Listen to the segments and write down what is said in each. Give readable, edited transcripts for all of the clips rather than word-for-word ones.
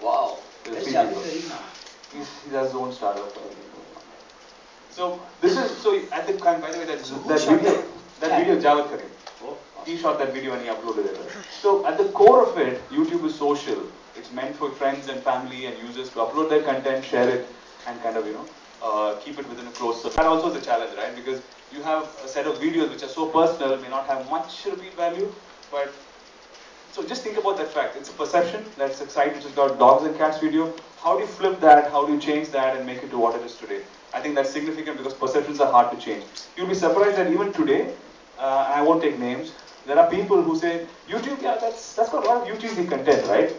Wow. There's Where's three Javed people. Karim now? He has his own startup. So this is at the by the way So who that shot video that? that video Javed Karim. Oh, He shot that video and he uploaded it. So at the core of it, YouTube is social. It's meant for friends and family and users to upload their content, share it, and kind of keep it within a closed circle. That also is a challenge, right? Because you have a set of videos which are so personal, may not have much repeat value, but so just think about that fact. It's a perception. That's a site which has got dogs and cats video. How do you flip that? How do you change that and make it to what it is today? I think that's significant because perceptions are hard to change. You'll be surprised that even today, and I won't take names, there are people who say, YouTube, yeah, that's got a lot of YouTube content, right?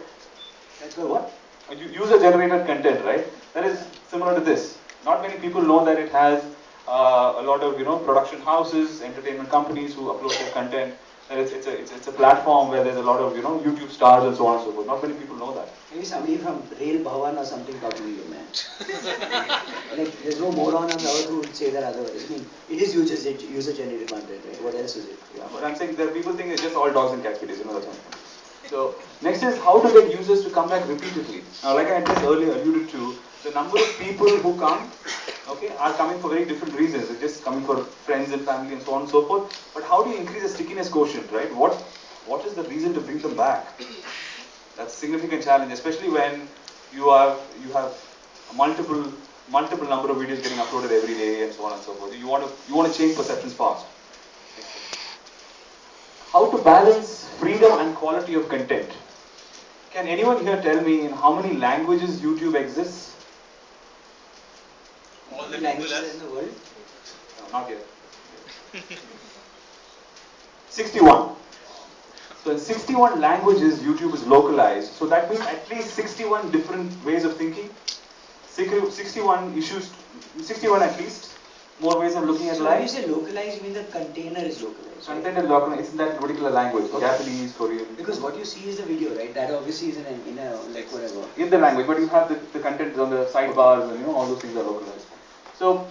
That's got what? User-generated content, right? That is similar to this. Not many people know that it has a lot of production houses, entertainment companies who upload their content. That it's a platform where there's a lot of YouTube stars and so on and so forth. Not many people know that. maybe somebody from Rail Bhavan or something talking to you, man. Like, there's no moron on earth who would say that otherwise. I mean, it is user-generated content, right? What else is it? Yeah, but I'm saying there are people think it's just all dogs and cats videos. That's all. So next is how to get users to come back repeatedly. Now, like I just earlier alluded to, the number of people who come, okay, are coming for very different reasons. They're just coming for friends and family and so on and so forth. But how do you increase the stickiness quotient, right? What is the reason to bring them back? That's a significant challenge, especially when you have multiple number of videos getting uploaded every day and so on and so forth. You want to change perceptions fast. How to balance freedom and quality of content? Can anyone here tell me in how many languages YouTube exists? All the languages in the world? No, not yet. 61. So in 61 languages, YouTube is localized. So that means at least 61 different ways of thinking, 61 issues, 61 at least, more ways of looking at So life. when you say localized, you mean the container is localized? Content is localized. It's in that particular language, Okay. Japanese, Korean. Because what you see is the video, right? That obviously is in a like whatever. In the language, but you have the content on the sidebars and all those things are localized. So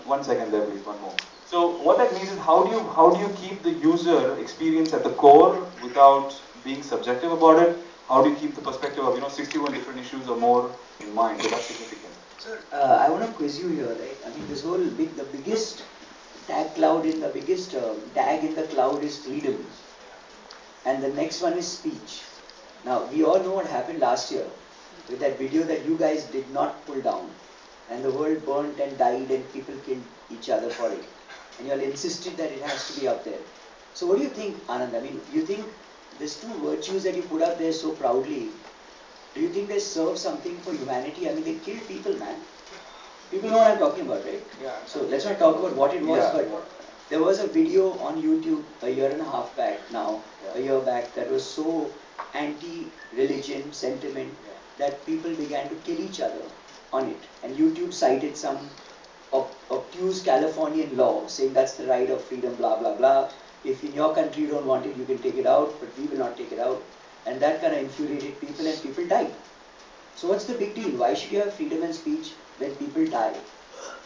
one second there, please, one more. So what that means is how do you keep the user experience at the core without being subjective about it? How do you keep the perspective of 61 different issues or more in mind? So that's significant. Sir, I want to quiz you here, right? I mean, the biggest tag in the cloud is freedom, and the next one is speech. Now, we all know what happened last year with that video that you guys did not pull down, and the world burnt and died, and people killed each other for it, and you all insisted that it has to be up there. So, what do you think, Anand? I mean, you think these two virtues that you put up there so proudly, do you think they serve something for humanity? I mean, they killed people, man. People know what I'm talking about, right? Yeah. So let's not talk about what it was, Yeah. but there was a video on YouTube a year and a half back now, a year back, that was so anti-religion sentiment that people began to kill each other on it. And YouTube cited some obtuse Californian law saying that's the right of freedom, blah, blah, blah. If in your country you don't want it, you can take it out, but we will not take it out. And that kind of infuriated people and people died. So what's the big deal? Why should you have freedom and speech when people die?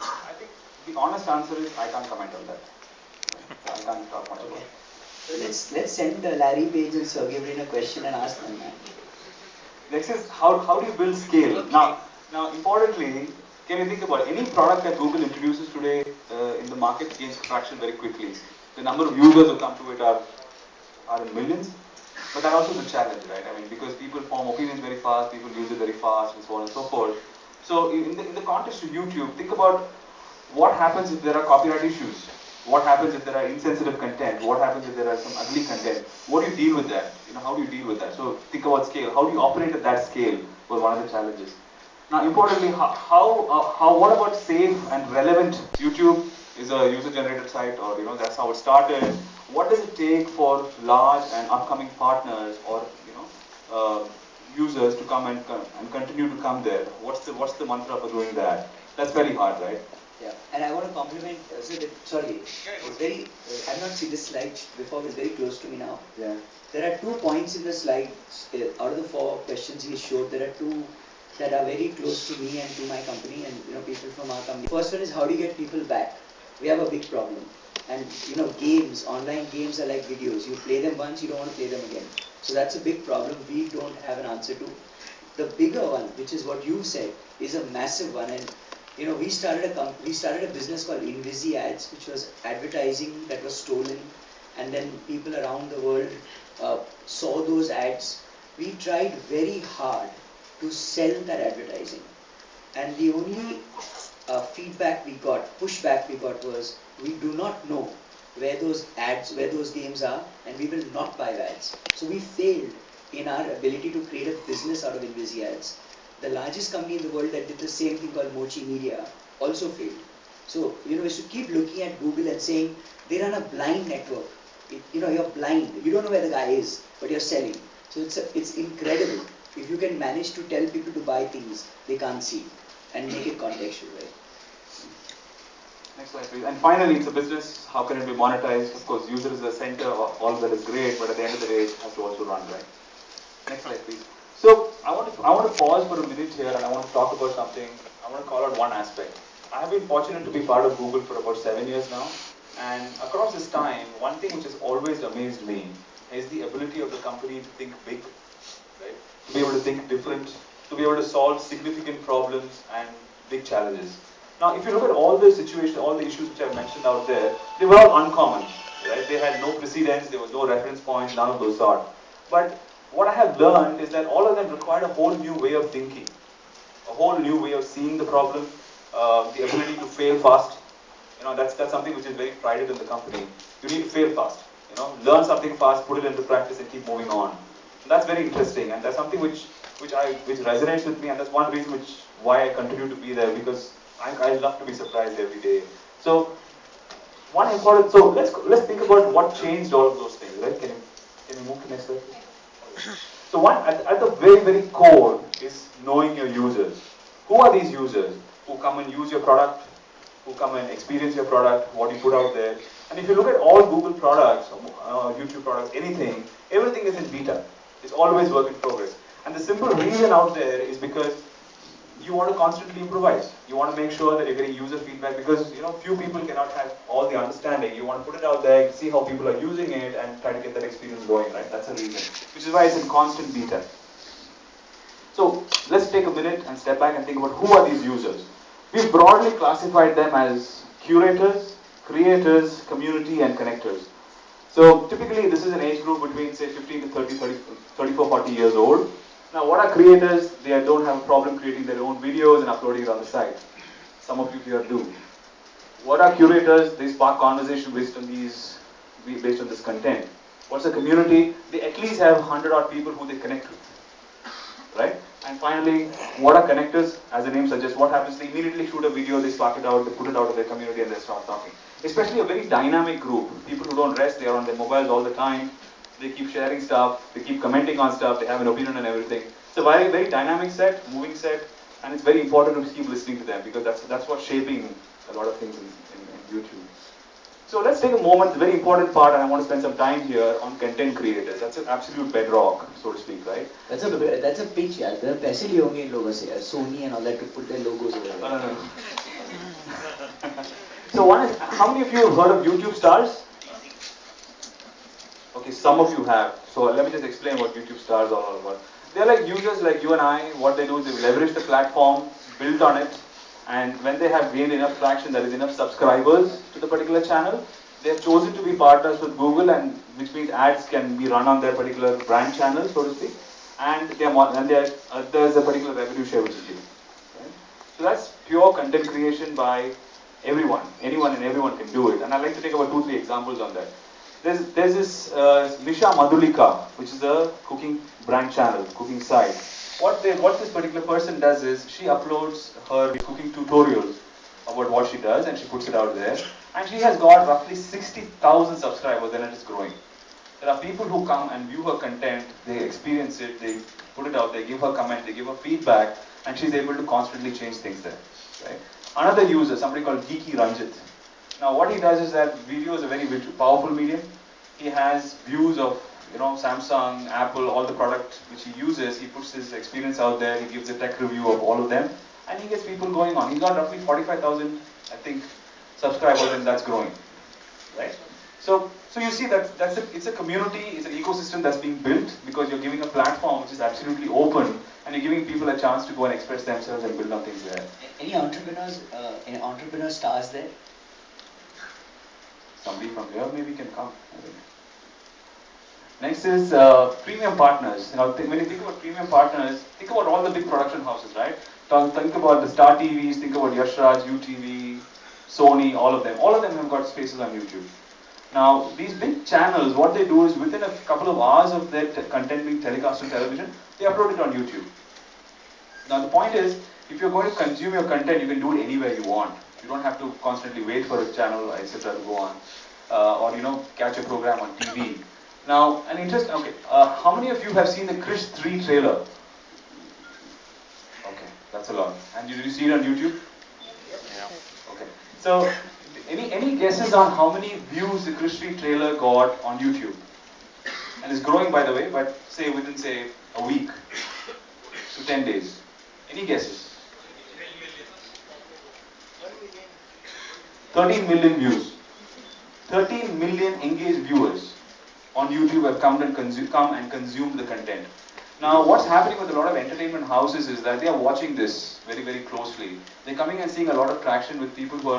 I think the honest answer is I can't comment on that. I can't talk much about it. So let's send Larry Page and Sergey Brin a question and ask them, man. Next is how do you build scale? Now importantly, can you think about any product that Google introduces today in the market gains traction very quickly. The number of users who come to it are in millions, but that also is a challenge, right? I mean, because people form opinions very fast, people use it very fast, and so on and so forth. So in the context of YouTube, think about what happens if there are copyright issues. What happens if there are insensitive content? What happens if there are some ugly content? What do you deal with that? How do you deal with that? So think about scale. How do you operate at that scale was one of the challenges. Now, importantly, what about safe and relevant? YouTube is a user-generated site, or that's how it started. What does it take for large and upcoming partners, or users to come and continue to come there? What's the mantra for doing that? That's very hard, right? Yeah, and I want to compliment. Sorry, it's very. I've not seen this slide before. It's very close to me now. Yeah. There are 2 points in the slide. Out of the 4 questions he showed, there are 2 that are very close to me and to my company, and people from our company. First one is how do you get people back? We have a big problem, and games, online games are like videos. You play them once, you don't want to play them again. So that's a big problem. We don't have an answer to. The bigger one, which is what you said, is a massive one. And we started a business called Invisi Ads, which was advertising that was stolen, and then people around the world saw those ads. We tried very hard to sell that advertising, and the only pushback we got was, we do not know where those games are, and we will not buy ads. So we failed in our ability to create a business out of Invisi ads. The largest company in the world that did the same thing, called Mochi Media, also failed. So, is to keep looking at Google and saying, they run a blind network. You're blind. You don't know where the guy is, but you're selling. So it's incredible if you can manage to tell people to buy things they can't see and make it contextual, right? Next slide, please. And finally, it's a business. How can it be monetized? Of course, user is the center. All that is great, but at the end of the day, it has to also run, right? Next slide, please. So I want to pause for a minute here, and I want to talk about something. I want to call out one aspect. I have been fortunate to be part of Google for about 7 years now, and across this time, one thing which has always amazed me is the ability of the company to think big, right? To be able to think different, to be able to solve significant problems and big challenges. Now, if you look at all the situations, all the issues which I've mentioned out there, they were all uncommon, right? They had no precedents, there was no reference points, none of those sort. But what I have learned is that all of them required a whole new way of thinking, a whole new way of seeing the problem, the ability to fail fast. That's something which is very prided in the company. You need to fail fast. Learn something fast, put it into practice, and keep moving on. And that's very interesting, and that's something which resonates with me, and that's one reason why I continue to be there, because I love to be surprised every day. So let's think about what changed all of those things, right? Can you move to next slide? So at the very, very core is knowing your users. Who are these users who come and use your product, who come and experience your product, what you put out there? And if you look at all Google products, YouTube products, everything is in beta. It's always work in progress. And the simple reason out there is because you want to constantly improvise. You want to make sure that you're getting user feedback, because few people cannot have all the understanding. You want to put it out there, see how people are using it, and try to get that experience going, right? That's the reason. Which is why it's in constant beta. So let's take a minute and step back and think about who are these users. We've broadly classified them as curators, creators, community, and connectors. So typically this is an age group between say 15 to 34, 40 years old. Now what are creators? They don't have a problem creating their own videos and uploading it on the site. Some of you here do. What are curators? They spark conversation based on this content. What's a community? They at least have 100 odd people who they connect with. Right? And finally, what are connectors? As the name suggests, what happens? They immediately shoot a video, they spark it out, they put it out to their community, and they start talking. Especially a very dynamic group. People who don't rest, they are on their mobiles all the time. They keep sharing stuff, they keep commenting on stuff, they have an opinion on everything. It's a very, very dynamic set, moving set, and it's very important to keep listening to them, because that's what's shaping a lot of things in YouTube. So let's take a moment, the very important part, and I want to spend some time here on content creators. That's an absolute bedrock, so to speak, right? That's a pitch, yeah. There are पैसे लिए होंगे इन लोगों से, Sony and all that, to put their logos over there. No. So how many of you have heard of YouTube stars? Okay, some of you have. So let me just explain what YouTube stars are all about. They're like users like you and I. What they do is they leverage the platform, build on it, and when they have gained enough traction, there is enough subscribers to the particular channel, they have chosen to be partners with Google, and which means ads can be run on their particular brand channel, so to speak, and there's a particular revenue share which is given. Right? So that's pure content creation by everyone. Anyone and everyone can do it. And I'd like to take about 2-3 examples on that. There's this Misha Madhulika, which is a cooking brand channel, cooking site. What this particular person does is she uploads her cooking tutorials about what she does, and she puts it out there. And she has got roughly 60,000 subscribers, and it is growing. There are people who come and view her content, they experience it, they put it out, they give her comment, they give her feedback, and she's able to constantly change things there. Right? Another user, somebody called Geeky Ranjit. Now what he does is that video is a very powerful medium. He has views of Samsung, Apple, all the products which he uses. He puts his experience out there, he gives a tech review of all of them, and he gets people going on. He's got roughly 45,000, I think, subscribers, and that's growing. Right? So you see that it's a community, it's an ecosystem that's being built because you're giving a platform which is absolutely open, and you're giving people a chance to go and express themselves and build on things there. Any entrepreneur stars there? Somebody from here maybe can come. I think. Next is premium partners. When you think about premium partners, think about all the big production houses, right? Think about the Star TVs, think about Yash Raj, UTV, Sony, all of them. All of them have got spaces on YouTube. Now, these big channels, what they do is within a couple of hours of their content being telecast on television, they upload it on YouTube. Now, the point is, if you're going to consume your content, you can do it anywhere you want. You don't have to constantly wait for a channel, etc. to go on. Or, catch a program on TV. Now, an interesting, okay, how many of you have seen the Krish 3 trailer? Okay, that's a lot. And did you see it on YouTube? Yeah. Okay. So, any guesses on how many views the Krish 3 trailer got on YouTube? And it's growing, by the way, but within a week to 10 days. Any guesses? 13 million views. 13 million engaged viewers on YouTube have come and consumed the content. Now, what's happening with a lot of entertainment houses is that they are watching this very, very closely. They're coming and seeing a lot of traction with people who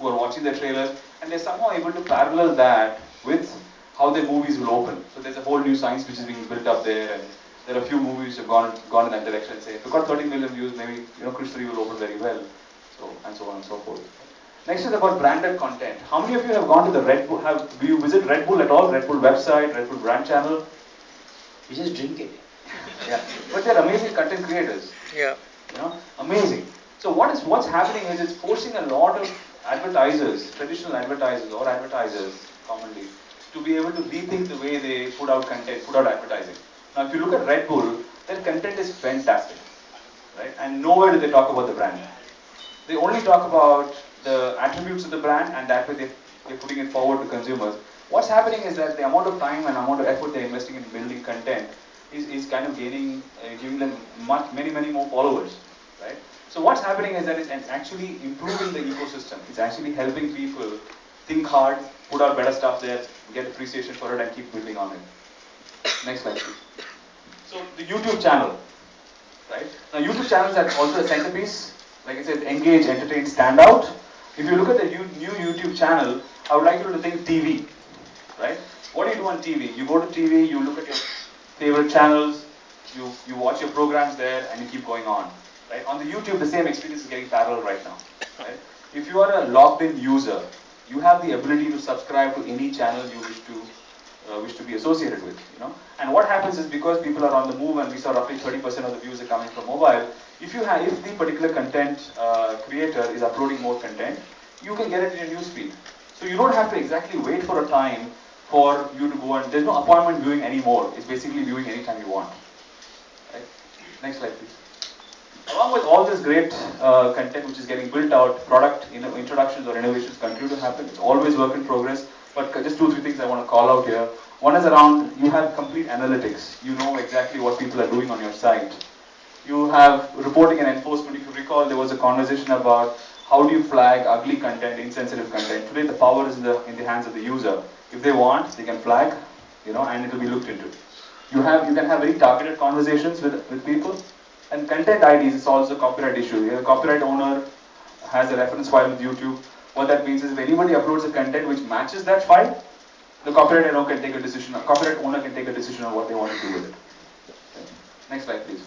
are watching their trailers, and they're somehow able to parallel that with how their movies will open. So there's a whole new science which is being built up there, and there are a few movies which have gone in that direction and say, if we've got 30 million views, maybe Krish 3 will open very well. So on and so forth. Next is about branded content. How many of you have gone to the Red Bull? Do you visit Red Bull at all? Red Bull website, Red Bull brand channel? You just drink it. Yeah, but they're amazing content creators. Yeah. Amazing. So what's happening is it's forcing a lot of advertisers, traditional advertisers or advertisers commonly, to be able to rethink the way they put out content, put out advertising. Now, if you look at Red Bull, their content is fantastic, right? And nowhere do they talk about the brand. They only talk about the attributes of the brand, and that way they're putting it forward to consumers. What's happening is that the amount of time and amount of effort they're investing in building content is kind of giving them many more followers, right? So what's happening is that it's actually improving the ecosystem. It's actually helping people think hard, put out better stuff there, get appreciation for it, and keep building on it. Next slide, please. So the YouTube channel, right? Now YouTube channels are also a centerpiece. Like I said, engage, entertain, stand out. If you look at the new YouTube channel, I would like you to think TV, right? What do you do on TV? You go to TV, you look at your favorite channels, you watch your programs there, and you keep going on, right? On the YouTube, the same experience is getting parallel right now, right? If you are a logged-in user, you have the ability to subscribe to any channel you wish to be associated with, And what happens is, because people are on the move, and we saw roughly 30% of the views are coming from mobile, if the particular content creator is uploading more content, you can get it in your newsfeed. So you don't have to exactly wait for a time for you to go, and there's no appointment viewing anymore. It's basically viewing anytime you want. Right? Next slide, please. Along with all this great content which is getting built out, product introductions or innovations continue to happen. It's always work in progress. But just 2-3 things I want to call out here. One is around, you have complete analytics. You know exactly what people are doing on your site. You have reporting and enforcement. If you recall, there was a conversation about how do you flag ugly content, insensitive content. Today the power is in the hands of the user. If they want, they can flag, and it will be looked into. You can have very targeted conversations with people. And content IDs is also a copyright issue. If a copyright owner has a reference file with YouTube, what that means is if anybody uploads a content which matches that file, the copyright owner can take a decision on what they want to do with it. Okay. Next slide, please.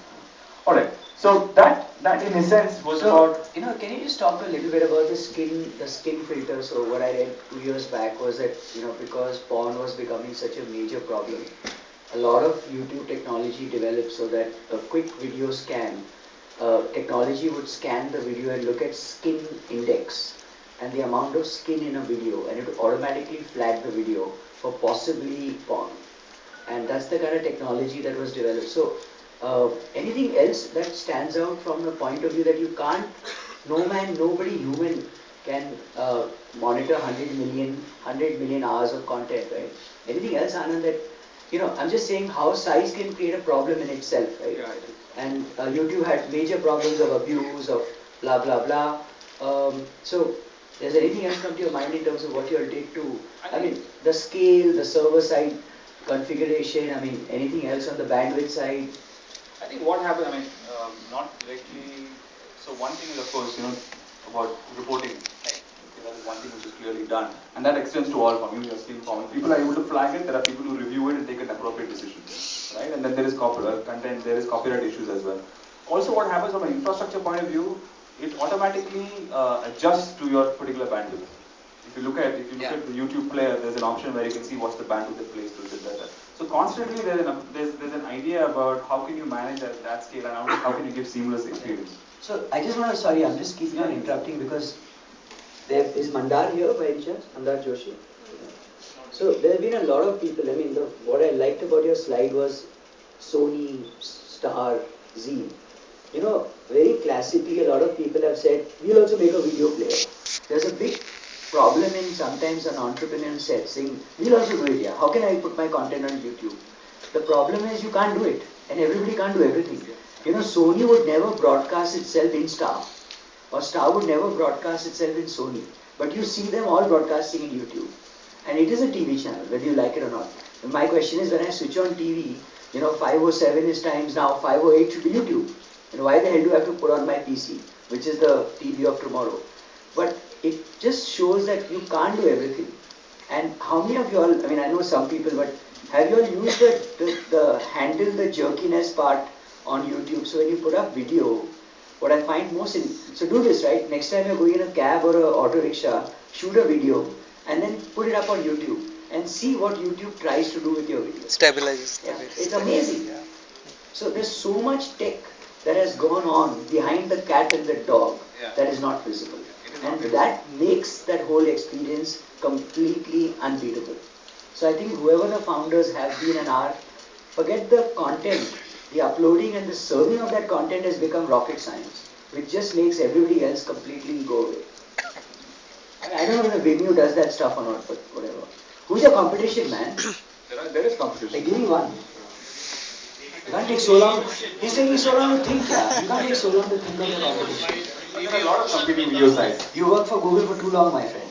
Alright, so that in a sense was about... Can you just talk a little bit about the skin filter? So what I read 2 years back was that, because porn was becoming such a major problem, a lot of YouTube technology developed so that a quick video scan, technology would scan the video and look at skin index and the amount of skin in a video, and it would automatically flag the video for possibly porn. And that's the kind of technology that was developed. So anything else that stands out from the point of view that you can't, nobody human can monitor 100 million hours of content, right? Anything else, Anand, that, I'm just saying how size can create a problem in itself, right? Yeah, and YouTube had major problems of abuse, of blah, blah, blah. So Does anything else come to your mind in terms of what you'll take to, I mean, the scale, the server side configuration, I mean, anything else on the bandwidth side? I think what happened, not directly. So one thing is, of course, about reporting. Right. Okay, that is one thing which is clearly done, and that extends to all form. You're still forming. People are able to flag it. There are people who review it and take an appropriate decision, right? And then there is content, there is copyright issues as well. Also, what happens from an infrastructure point of view, it automatically adjusts to your particular bandwidth. If you look at the YouTube player, there's an option where you can see what's the bandwidth it plays to it. So constantly there's an idea about how can you manage that scale and how can you give seamless experience. So I just want to, sorry, I'm just keeping on interrupting because there is Mandar here by any chance? Mandar Joshi? So there have been a lot of people, I mean, what I liked about your slide was Sony, Star, Z. You know, very classically, a lot of people have said, we'll also make a video player. There's a big problem in sometimes an entrepreneur said, saying, we'll also do it, yeah. How can I put my content on YouTube? The problem is you can't do it, and everybody can't do everything. You know, Sony would never broadcast itself in Star, or Star would never broadcast itself in Sony. But you see them all broadcasting in YouTube. And it is a TV channel, whether you like it or not. And my question is, when I switch on TV, 507 is times now, 508 should be YouTube. And why the hell do I have to put on my PC, which is the TV of tomorrow? But it just shows that you can't do everything. And how many of you all, I mean, I know some people, but have you all used the handle the jerkiness part on YouTube? So when you put up video, what I find most, so do this, right? Next time you're going in a cab or an auto rickshaw, shoot a video and then put it up on YouTube and see what YouTube tries to do with your video. Stabilizes. Yeah, it's amazing. Yeah. So there's so much tech that has gone on behind the cat and the dog that is not visible. And that makes that whole experience completely unbeatable. So I think whoever the founders have been and are, forget the content. The uploading and the serving of that content has become rocket science, which just makes everybody else completely go away. I don't know if the venue does that stuff or not, but whatever. Who's your competition, man? There is competition. Like, give me one. You can't take so long. He's taking so long to think, yeah. You can't take so long to think of the competition. There are a lot of competing video sites. You work for Google for too long, my friend.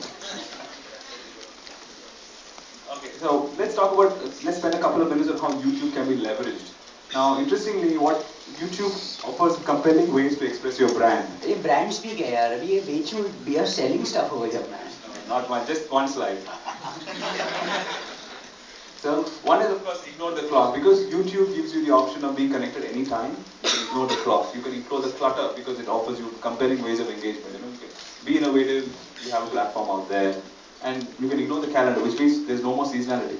Okay, so let's spend a couple of minutes on how YouTube can be leveraged. Now, interestingly, what YouTube offers compelling ways to express your brand. Hey, brand speak hai yaar. Abhi ye bechu, we are selling stuff over here, man. Not one, just one slide. So, one is of course ignore the clock, because YouTube gives you the option of being connected anytime. You can ignore the clock. You can ignore the clutter because it offers you compelling ways of engagement. You can be innovative. You have a platform out there, and you can ignore the calendar, which means there's no more seasonality.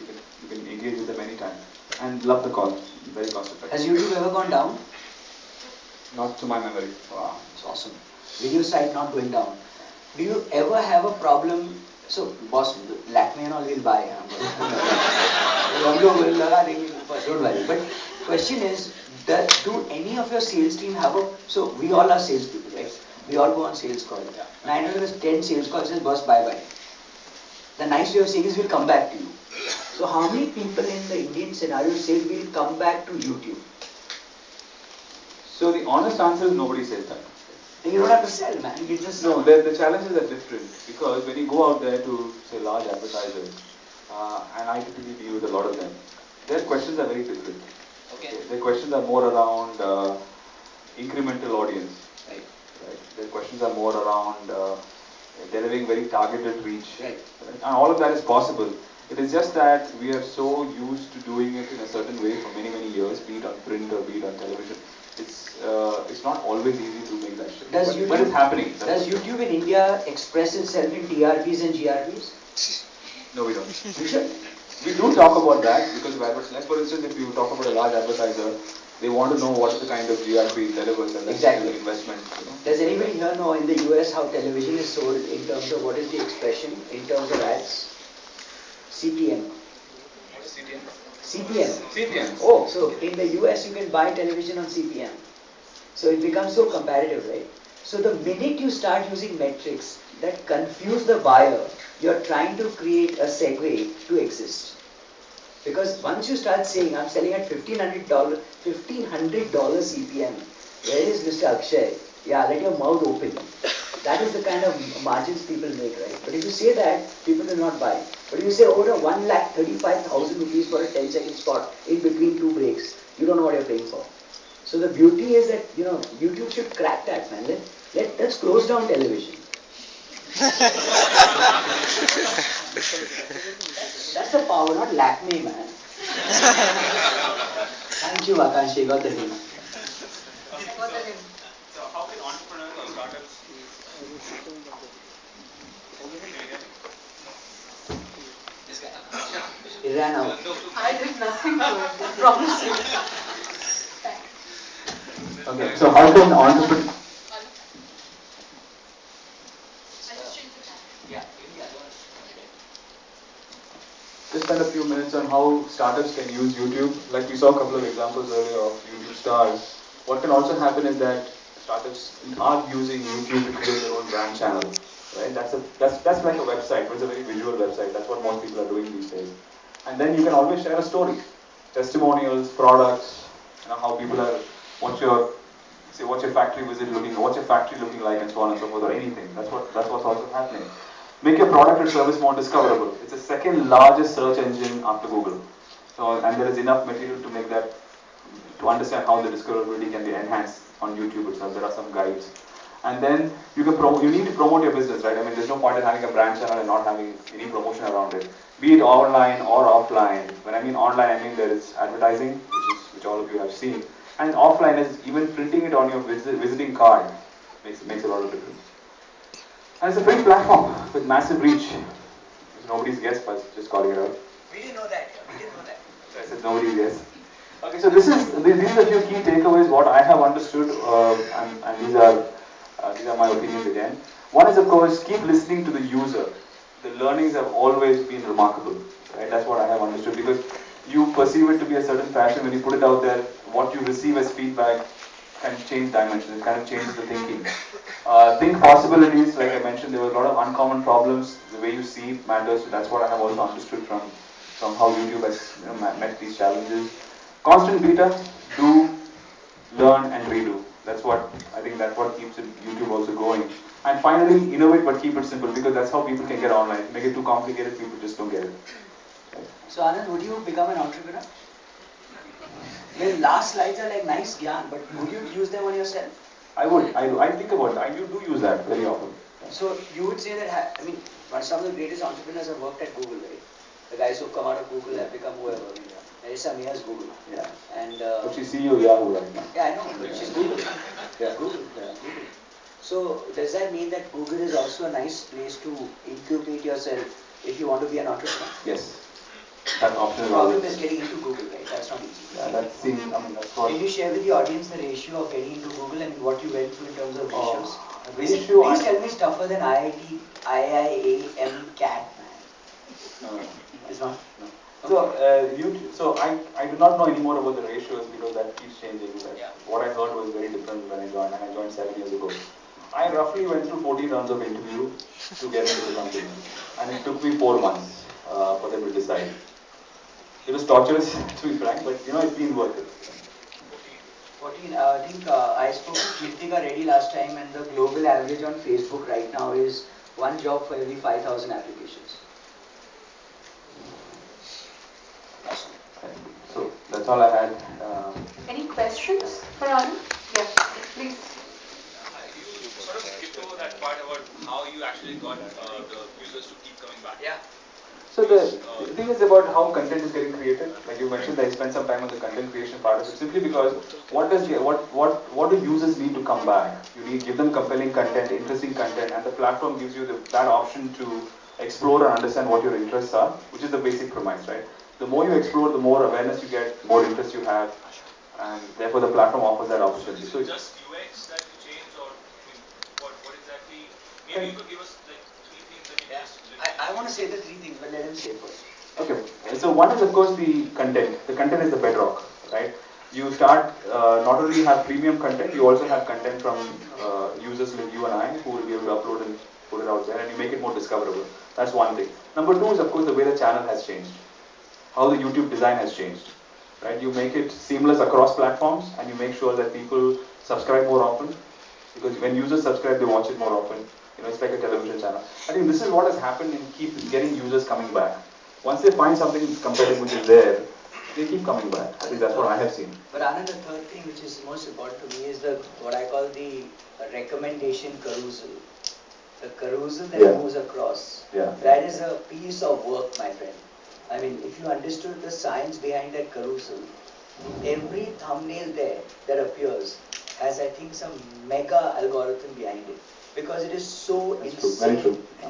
You can engage with them anytime. And love the call. Very cost effective. Has YouTube ever gone down? Not to my memory. Wow, it's awesome. Video site not going down. Do you ever have a problem? So, boss, Lakme and all will buy. Don't worry. But question is, do any of your sales team have a? So we all are salespeople, right? We all go on sales call. 9 out of 10 sales calls says, boss, bye. The nice way of saying is, we'll come back to you. So how many people in the Indian scenario say we'll come back to YouTube? So the honest answer is nobody says that. And you don't have to sell, man. You just no. The challenges are different, because when you go out there to say large advertisers, and I typically deal with a lot of them, their questions are very different. Okay. Their questions are more around incremental audience. Right. Their questions are more around delivering very targeted reach. Right. And all of that is possible. It is just that we are so used to doing it in a certain way for many years, be it on print or be it on television. It's not always easy to make that shift. But it's happening. Does YouTube in India express itself in TRPs and GRPs? No, we don't. You should. We do talk about that, because of advertising. For instance, if you talk about a large advertiser, they want to know what is the kind of GRP it delivers, and that's the investment. Does anybody here know in the US how television is sold in terms of what is the expression in terms of ads? CPM. What is CPM? CPM. CPM. Oh, so in the US you can buy television on CPM. So it becomes so comparative, right? So the minute you start using metrics that confuse the buyer, you're trying to create a segue to exist. Because once you start saying, I'm selling at $1,500 CPM, where is Mr. Akshay? Yeah, let your mouth open. That is the kind of margins people make, right? But if you say that, people will not buy. But if you say over 1,35,000 rupees for a 10-second spot in between two breaks, you don't know what you're paying for. So the beauty is that, YouTube should crack that, man. Let's close down television. That's the power, not Lakme, man. Thank you, Akanshi. Got the name. So how can entrepreneurs or startups? This guy. He ran out. I did nothing to it. I promise you. Okay, so how can entrepreneurs? Just spend a few minutes on how startups can use YouTube. Like we saw a couple of examples earlier of YouTube stars. What can also happen is that startups are using YouTube to create their own brand channel. Right? That's like a website, but it's a very visual website. That's what most people are doing these days. And then you can always share a story, testimonials, products, how people are, what's your factory visit looking, what's your factory looking like, and so on and so forth, or anything. That's what's also happening. Make your product or service more discoverable. It's the second largest search engine after Google. So, and there is enough material to make that, to understand how the discoverability can be enhanced on YouTube itself. There are some guides. And then you need to promote your business, right? I mean, there's no point in having a brand channel and not having any promotion around it. Be it online or offline. When I mean online, I mean there is advertising, which all of you have seen. And offline is even printing it on your visiting card makes a lot of difference. And it's a free platform with massive reach. It's nobody's guess, but just calling it out. We didn't know that. We didn't know that. So I said nobody's guess. Okay, so these are a few key takeaways. What I have understood, and these are my opinions again. One is, of course, keep listening to the user. The learnings have always been remarkable. Right? That's what I have understood, because you perceive it to be a certain fashion. When you put it out there, what you receive as feedback can change dimensions. It kind of changes the thinking. Think possibilities. Like I mentioned, there were a lot of uncommon problems. The way you see it matters. So that's what I have also understood from how YouTube has met these challenges. Constant beta, do, learn, and redo. That's what keeps YouTube also going. And finally, innovate but keep it simple, because that's how people can get online. Make it too complicated, people just don't get it. So Anand, would you become an entrepreneur? The last slides are like nice gyan, but would you use them on yourself? I would. I think about it. I do use that very often. So you would say that, some of the greatest entrepreneurs have worked at Google, right? The guys who come out of Google have become whoever. Marissa Mia's Google. Yeah. And but she's CEO Yahoo right now. yeah, I know, but she's Google. Yeah. Google. So does that mean that Google is also a nice place to incubate yourself if you want to be an entrepreneur? Yes. That option The problem is getting into Google, right? That's not easy. Yeah, that's what. Can you share with the audience the ratio of getting into Google and what you went through in terms of ratios? Please tell me it's tougher than IIT, IIAM, CAT, man. No. It's not? No. So I do not know anymore about the ratios, because that keeps changing. Yeah. What I heard was very different when I joined, and I joined 7 years ago. I roughly went through 14 rounds of interview to get into the company, and it took me 4 months for them to decide. It was torturous, to be frank, but it's been worth it. 14. I think I spoke to Kirtika Reddy last time, and the global average on Facebook right now is one job for every 5,000 applications. So that's all I had. Any questions for Anand? Yes, please. You sort of skipped over that part about how you actually got the users to keep coming back. Yeah. So the thing is about how content is getting created. Like you mentioned, I spent some time on the content creation part of it, simply because what do users need to come back? You give them compelling content, interesting content, and the platform gives you that option to explore and understand what your interests are, which is the basic premise, right? The more you explore, the more awareness you get, the more interest you have, and therefore the platform offers that opportunity. So just UX that you change, or what exactly? Maybe you could give us like 3 things that you just. I want to say the 3 things, but let him say first. Okay. So one is of course the content. The content is the bedrock, right? You start not only have premium content, you also have content from users like you and I who will be able to upload and put it out there, and you make it more discoverable. That's one thing. Number 2 is of course the way the channel has changed. How the YouTube design has changed, right? You make it seamless across platforms, and you make sure that people subscribe more often, Because when users subscribe, they watch it more often. It's like a television channel. I think this is what has happened in keep getting users coming back. Once they find something compelling which is there, they keep coming back. At least that's what I have seen. But Anand, the third thing which is most important to me is the what I call the recommendation carousel. The carousel that moves across. Yeah. That is a piece of work, my friend. I mean, if you understood the science behind that carousel, every thumbnail there that appears has, I think, some mega algorithm behind it. Because it is so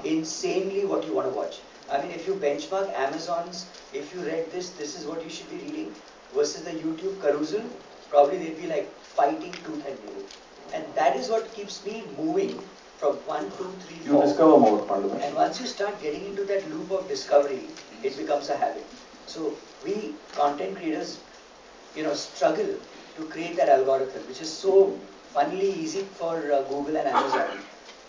insanely what you want to watch. I mean, if you benchmark Amazon's, if you read this, this is what you should be reading, versus the YouTube carousel, probably they'd be like fighting tooth and nail. And that is what keeps me moving from 1, 2, 3, 4. You discover more fundamentally. And once you start getting into that loop of discovery, it becomes a habit. So we content creators, struggle to create that algorithm, which is so funnily easy for Google and Amazon.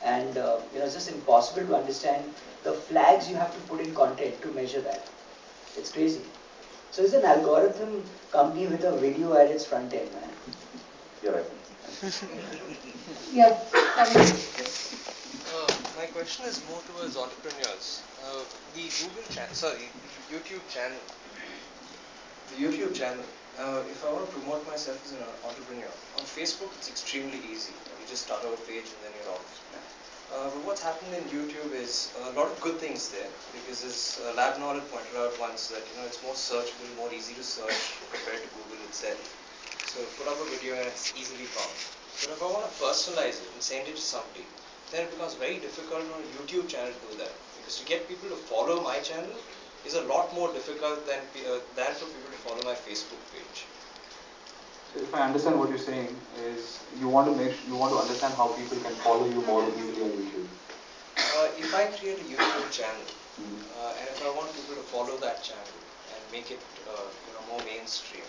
And it's just impossible to understand the flags you have to put in content to measure that. It's crazy. So it's an algorithm company with a video at its front end, man. You're right. Yeah. My question is more towards entrepreneurs. The YouTube channel. The YouTube channel. If I want to promote myself as an entrepreneur, on Facebook it's extremely easy. You just start a page and then you're off. But what's happened in YouTube is a lot of good things there, because as Lab Knowledge pointed out once that it's more searchable, more easy to search compared to Google itself. So put up a video and it's easily found. But if I want to personalize it and send it to somebody, then it becomes very difficult on a YouTube channel to do that. Because to get people to follow my channel is a lot more difficult than for people to follow my Facebook page. So if I understand what you're saying is you want to understand how people can follow you more easily on YouTube. If I create a YouTube channel and if I want people to follow that channel and make it more mainstream,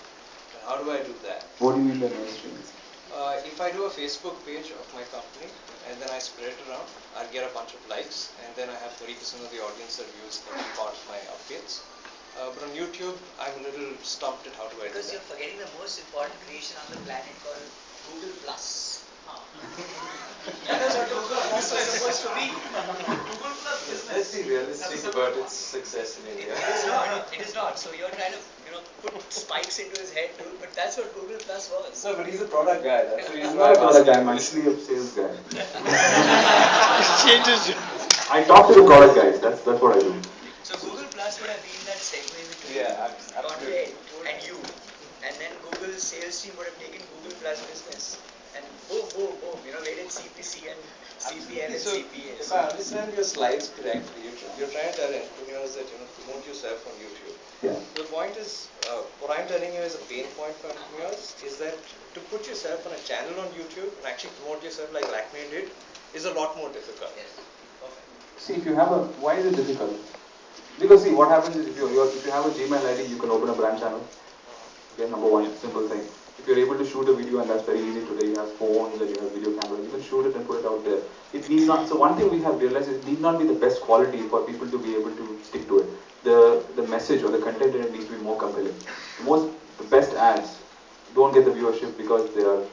then how do I do that? What do you mean by mainstream? If I do a Facebook page of my company and then I spread it around, I'll get a bunch of likes, and then I have 30% of the audience that views every part of my updates. But on YouTube, I'm a little stumped at how do I do Because that. you're forgetting the most important creation on the planet called Google Plus. That is what Google Plus was supposed to be. Let's be realistic about its success in India. It is not. It is not. So you're trying to, put spikes into his head, dude. But that's what Google Plus was. No, but he's a product guy. That's the reason I'm why not a product guy, I'm I'm asking. actually a sales guy. Changes. I talk to the product guys, that's what I do. So Google Plus would have been that segue between Absolutely. content and you. And then Google's sales team would have taken Google Plus business. And boom, boom, boom, made it CPC and CPL and So, CPA. if I understand your slides correctly, you're trying to tell entrepreneurs that promote yourself on YouTube. Yeah. The point is, what I'm telling you is a pain point for entrepreneurs is that to put yourself on a channel on YouTube and actually promote yourself like Lakme did is a lot more difficult. Yes. Perfect. See, if you have why is it difficult? Because see, what happens is if you have a Gmail ID, you can open a brand channel. Okay, number one, simple thing. If you're able to shoot a video, and that's very easy today, you have phones and you have video cameras, you can shoot it and put it out there. It need not. So one thing we have realized is it need not be the best quality for people to be able to stick to it. The message or the content in it needs to be more compelling. The best ads don't get the viewership because they are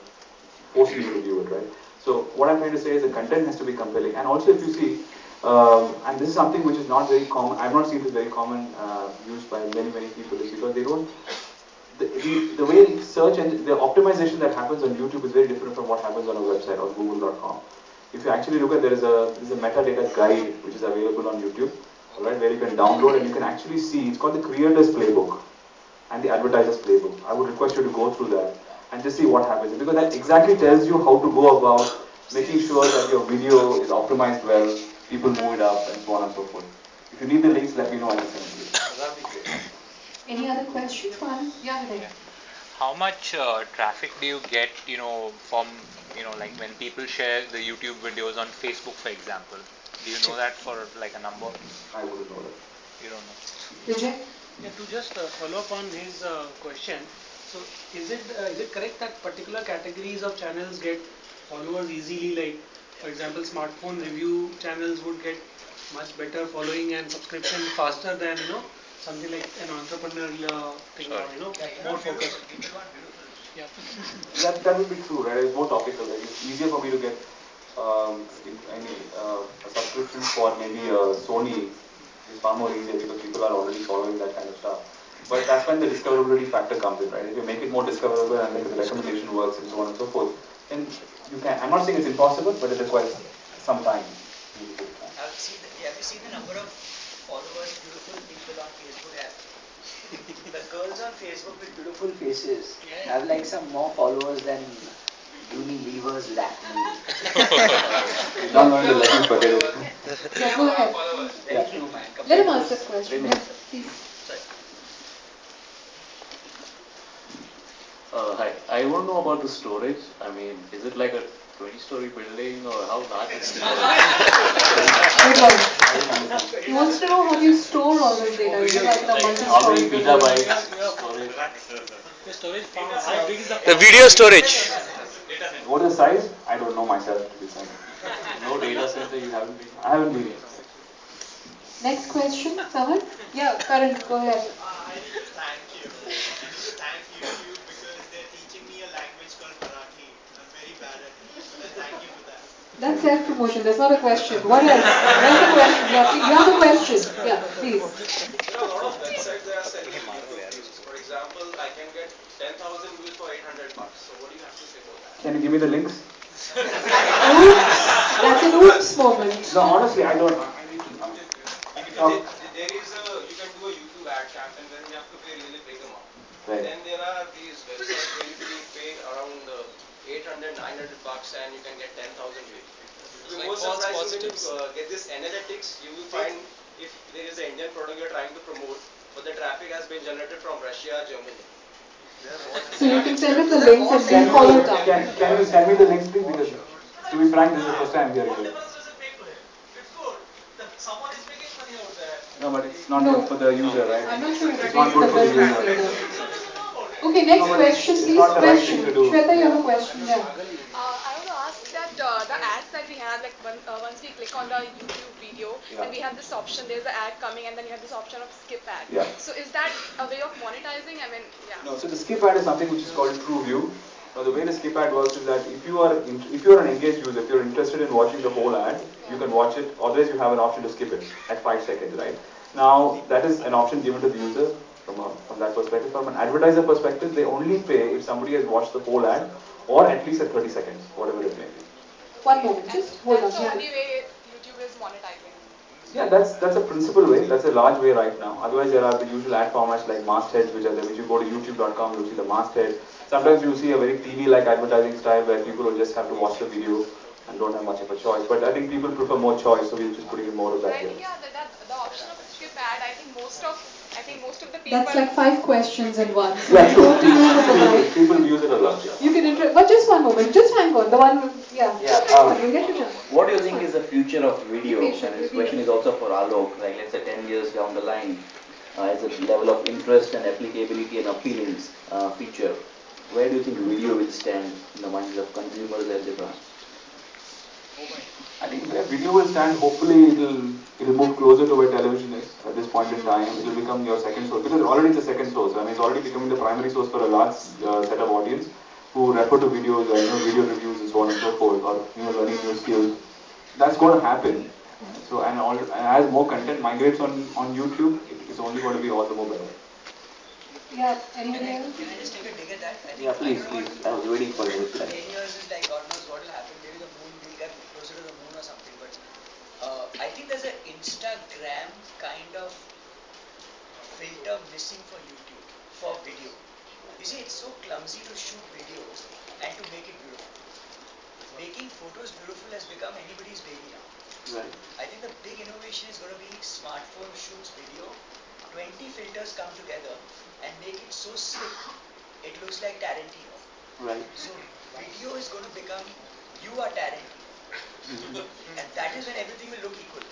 forcing you to view it, right? So what I'm trying to say is the content has to be compelling, and also if you see. And this is something which is not very common. I've not seen this very common used by many people. Is because they don't. The way search and the optimization that happens on YouTube is very different from what happens on a website or Google.com. If you actually look at there's a metadata guide which is available on YouTube, alright, where you can download and you can actually see. It's called the Creator's Playbook and the Advertiser's Playbook. I would request you to go through that and just see what happens, because that exactly tells you how to go about making sure that your video is optimized well, people move it up, and so on and so forth. If you need the links, let me know and I'll send it to you. That'd be great. Any other questions? One? Yeah, Hidek. How much traffic do you get, from, like when people share the YouTube videos on Facebook, for example? Do you know that for like a number? I wouldn't know that. You don't know. Vijay? Yeah, to just follow up on his question, so is it correct that particular categories of channels get followers easily, like for example smartphone review channels would get much better following and subscription faster than something like an entrepreneurial thing, or more focused? People want beautiful Yep. That would be true, right? It's more topical. Right? It's easier for me to get a subscription for maybe Sony. It's far more easier because people are already following that kind of stuff. But that's when the discoverability factor comes in, right? If you make it more discoverable and like the recommendation works and so on and so forth, then you can. I'm not saying it's impossible, but it requires some time. Have you seen the number of followers beautiful people on Facebook have? The girls on Facebook with beautiful faces have like some more followers than Unilevers lack me. Not going to let me forget it. Yeah, go ahead. Very true, man. Let him Compared ask to the question. women. Yeah, please. Hi, I want to know about the storage. I mean, is it like a 20-story building or how large is it? Good one. He wants to know how you store all this data. Is it like in a Like how multi-story many building? gigabytes storage? The storage farm, how big is the The video storage. What is the size? I don't know myself to be frank. No data center you haven't been? I haven't been. Next question, someone? Yeah, Karan, go ahead. I need to thank you. I need to thank YouTube because they're teaching me a language called Marathi. I'm very bad at it, but I thank you for that. That's self-promotion. That's not a question. What else? What's the question? Yeah, you have a question. Yeah, please. There are a lot of websites that are selling YouTube views. For example, I can get 10,000 views for $800. So what do you have to say about that? Can you give me the links? Oops. That's an oops moment. No, honestly, I don't. I need to. There is you can do a YouTube ad campaign where you have to pay really big amount. Right. Then there are these websites where you can pay around 800, $900 and you can get 10,000 views. To be more surprising when you get this analytics, you will find if there is an Indian product you're trying to promote, but the traffic has been generated from Russia, Germany. So you can send him the links and then follow it up. Can you send me the links, please? Because to be frank, this is the first time I'm hearing What it. difference does it make to him? It's good. Someone is making money out there. No, but it's not No. good for the user, right? I'm not sure It's it's not good the for the business user. either. Okay, next No, but question, it's please. not the right Question. thing to do. Shweta, you have a question? Yeah. I want to ask that the ads that we have, like once we click on the YouTube video, Yeah. and we have this option, there's an ad coming, and then you have this option of skip ad. Yeah. So is that a way of monetizing? I mean, yeah. No, so the skip ad is something which is called True View. Now the way the skip ad works is that if you are an engaged user, if you're interested in watching the whole ad, you can watch it. Otherwise, you have an option to skip it at 5 seconds, right? Now that is an option given to the user from that perspective. From an advertiser perspective, they only pay if somebody has watched the whole ad or at least at 30 seconds, whatever it may be. One moment, just hold on. That's the Yeah. only way YouTube is monetizing. Yeah, that's a principal way. That's a large way right now. Otherwise, there are the usual ad formats like mastheads, which are there. Which you go to YouTube.com, you'll see the masthead. Sometimes you see a very TV-like advertising style where people will just have to watch the video and don't have much of a choice. But I think people prefer more choice, so we're just putting in more of But that I here. think the option of skip ad. I think most of the people. That's like 5 questions in one. So Yeah, we go to you with the mic. people use it a lot. Yeah. You can but just one moment, just hang on. The one, yeah. Hang on, you'll get your chance. What do you think is the future of video? Be patient, And this be question is also for Alok, like let's say 10 years down the line, as a level of interest and applicability and appealance feature, where do you think video will stand in the minds of consumers, etc.? I think where video will stand, hopefully it'll move closer to where television is at this point in time. It'll become your second source because already it's a second source. I mean, it's already becoming the primary source for a large set of audience who refer to videos or video reviews and so on and so forth, or learning new skills. That's going to happen. So and as more content migrates on YouTube, it's only going to be all the more better. Yeah, anybody else? Can I just take a dig at that? I think Yeah, please, I don't know please. I was waiting for the reply. 10 years is like God knows what will happen. Maybe the moon will get closer to the moon or something. But I think there's an Instagram kind of filter missing for YouTube for video. You see, it's so clumsy to shoot videos and to make it beautiful. Making photos beautiful has become anybody's baby now. Right. I think the big innovation is going to be smartphone shoots video. 20 filters come together and make it so slick, it looks like Tarantino. Right. So video is going to become, you are Tarantino. And that is when everything will look equal,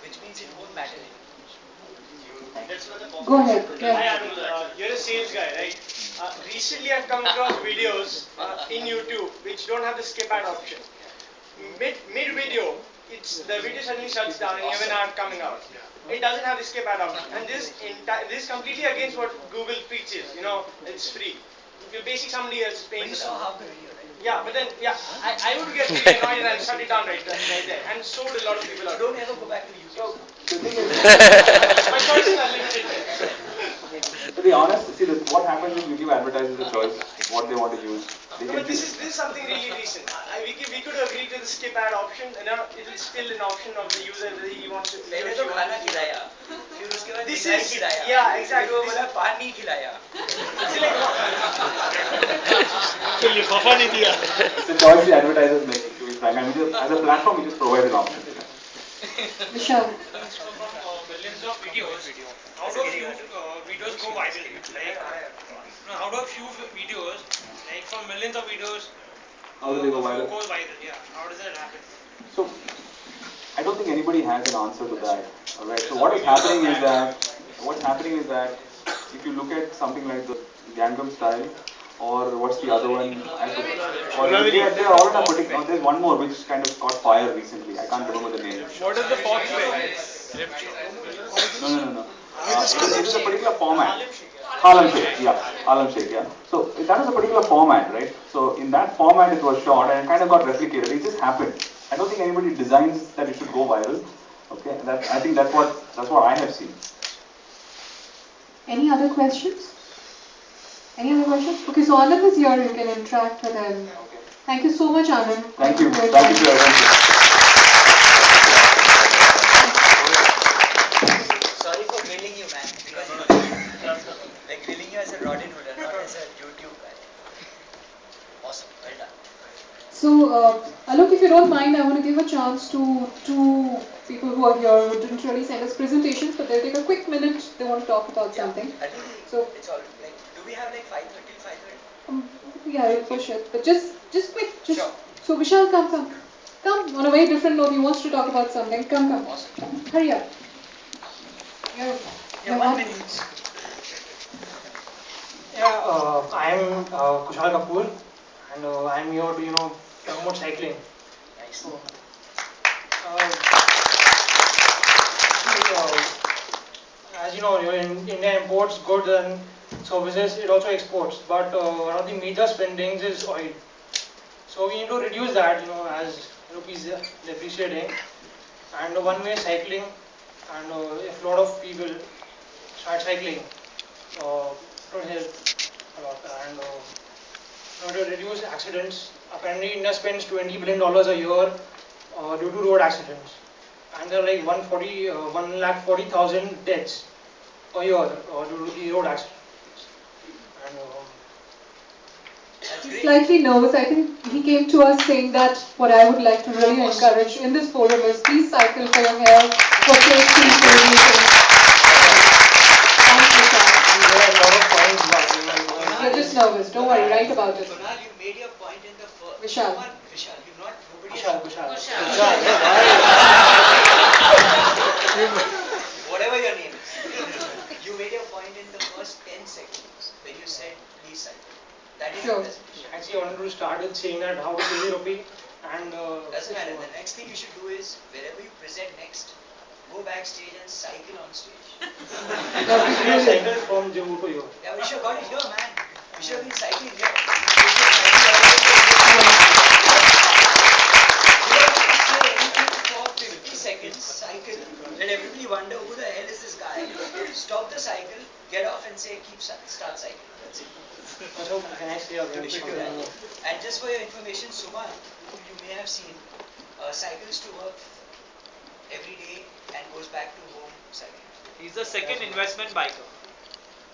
which means it won't matter anymore. Go ahead. Hi Yeah. Arun, you're a sales guy, right? Recently I've come across videos in YouTube which don't have the skip ad option. Mid video, the video suddenly shuts down and you have an ad coming out. It doesn't have the skip ad option, and this is completely against what Google preaches. It's free. basically somebody else is paying But you for saw that. half the video, right? Yeah, but then, yeah, I would get really annoyed and I'll shut it down right there. And so do a lot of people So out don't there. ever go back to YouTube. The thing is, My choices are limited. to be honest, see, what happens is you give advertisers a choice what they want to use. They No, can but this is something really recent. We could agree to the skip ad option, and now it is still an option of the user that he wants to. पहले तो खाना खिलाया, फिर उसके बाद This मिठाई is खिलाया, yeah, exactly. फिर वो बोला पानी खिलाया. It's like It's a choice the advertisers make, to be frank. And as a platform, we just provide an option. Vishal. Millions of videos, how do few videos go viral? Like, how do few videos, like from millions of videos, How do they go viral? Go viral? Yeah, how does that happen? So, I don't think anybody has an answer to that. Alright. So what is happening is that if you look at something like the Gangnam Style, or what's the other one? They are all in a particular. There's one more which kind of caught fire recently. I can't remember the name. What is the fox No. It is a particular format. Harlem Shake, yeah. Harlem Shake, yeah. So that is a particular format, right? So in that format it was shot and it kind of got replicated. It just happened. I don't think anybody designs that it should go viral. Okay, I think that's what I have seen. Any other questions? Any other questions? Okay, so Anand is here. You can interact with him. Okay. Thank you so much, Anand. Thank you. for your Thank you time. for your attention. Sorry for grilling you, man. Because like grilling you as a Rodinhood and not as a YouTube guy. Awesome. Well done. So, Alok, if you don't mind, I want to give a chance to two people who are here who didn't really send us presentations, but they'll take a quick minute. They want to talk about something. I think So, it's all like. Do we have like 5:30 till 5:30? yeah, we'll push it. But just quick. Sure. So, Vishal, come. Come. On a very different note, he wants to talk about something. Come. Awesome. Hurry up. Yeah, 1 minute. Yeah, I'm Kushal Kapoor, and I'm here to promote cycling. Nice. So, as you know, India imports goods and services. It also exports, but one of the major spendings is oil. So we need to reduce that. As rupees depreciating, and one way is cycling. And if a lot of people start cycling, it will help a lot. And to reduce accidents, apparently India spends $20 billion a year due to road accidents. And there are like 1,40,000 deaths a year due to the road accidents. And, He's slightly nervous. I think he came to us saying that what I would like to really encourage in this forum is please cycle for your health, for safety, for everything. Thank you, sir. there are a lot of points. You're just nervous. Don't worry. Write about it. Kunal, you made your point in the first. Vishal. Vishal, you've not. Nobody. Kushal. Whatever your name is. You made your point in the first 10 seconds when you said please cycle. That is Sure. your presentation. Actually, I wanted to start with saying that how to play rupee and. Doesn't matter. The next thing you should do is wherever you present next, go backstage and cycle on stage. I cycled from Jammu to here. Yeah, we should got it here, man. We should have been cycling here. For 50 seconds, cycle. Let everybody wonder who the hell is this guy. Stop the cycle, get off and say start cycling. That's it. So, can I say again? You should do that. And just for your information, Suma, who you may have seen, cycles to work every day and goes back to home cycling. He's the second investment biker.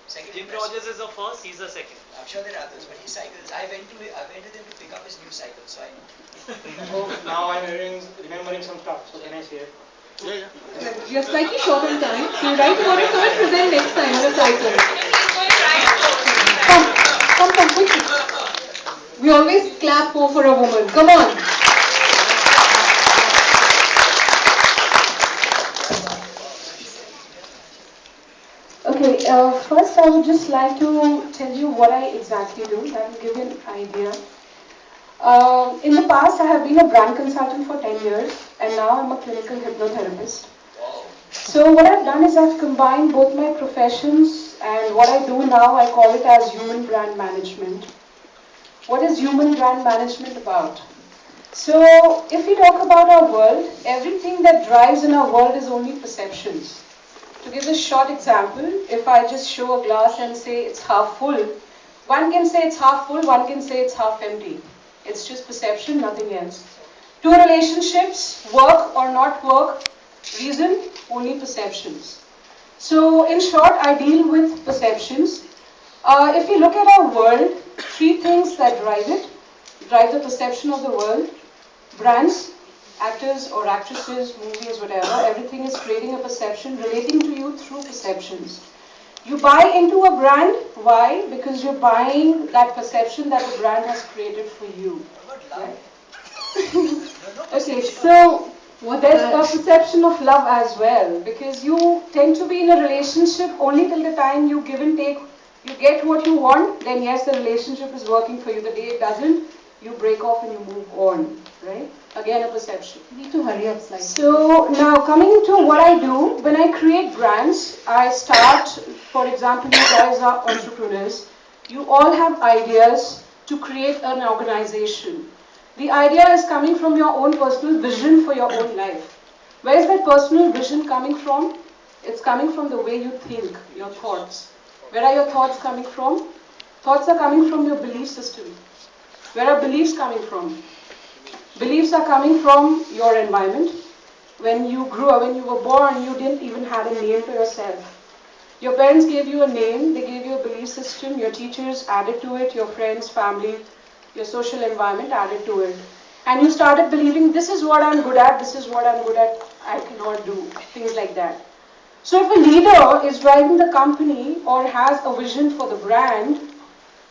Second Jim investment. Rogers is the first, he's the second. I'm sure there are others, but he cycles. I went with him to pick up his new cycle, so I know. So now I'm remembering some stuff. So can I say it? You're slightly short on time, so write about it. Come and present next time on a cycle. Come, quickly. We always clap more for a woman. Come on. Okay, first I would just like to tell you what I exactly do. That will give you an idea. In the past, I have been a brand consultant for 10 years, and now I'm a clinical hypnotherapist. So what I've done is I've combined both my professions, and what I do now, I call it as human brand management. What is human brand management about? So if we talk about our world, everything that drives in our world is only perceptions. To give a short example, if I just show a glass and say it's half full, one can say it's half full, one can say it's half empty. It's just perception, nothing else. Two relationships, work or not work, reason, only perceptions. So in short, I deal with perceptions. If you look at our world, three things that drive it, drive the perception of the world: brands, actors or actresses, movies, whatever, everything is creating a perception relating to you through perceptions. You buy into a brand, why? Because you're buying that perception that the brand has created for you. Right? Okay, so there's a perception of love as well, because you tend to be in a relationship only till the time you give and take, you get what you want, then yes, the relationship is working for you. The day it doesn't, you break off and you move on, right? Again, a perception. You need to hurry up slightly. So now coming to what I do, when I create brands, I start, for example, you guys are entrepreneurs. You all have ideas to create an organization. The idea is coming from your own personal vision for your own life. Where is that personal vision coming from? It's coming from the way you think, your thoughts. Where are your thoughts coming from? Thoughts are coming from your belief system. Where are beliefs coming from? Beliefs are coming from your environment. When you grew up, when you were born, you didn't even have a name for yourself. Your parents gave you a name, they gave you a belief system, your teachers added to it, your friends, family, your social environment added to it. And you started believing, this is what I'm good at, this is what I'm good at, I cannot do, things like that. So if a leader is driving the company or has a vision for the brand,